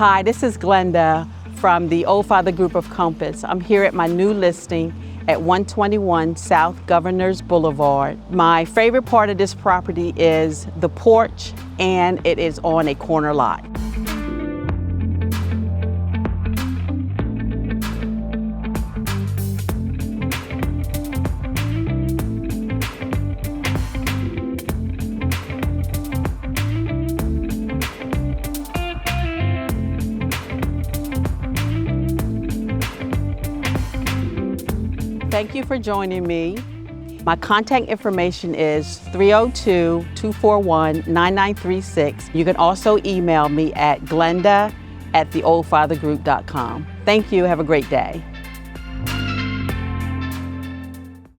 Hi, this is Glenda from the Old Father Group of Compass. I'm here at my new listing at 121 South Governors Boulevard. My favorite part of this property is the porch, and it is on a corner lot. Thank you for joining me. My contact information is 302-241-9936. You can also email me at glenda@theoldfathergroup.com. Thank you. Have a great day.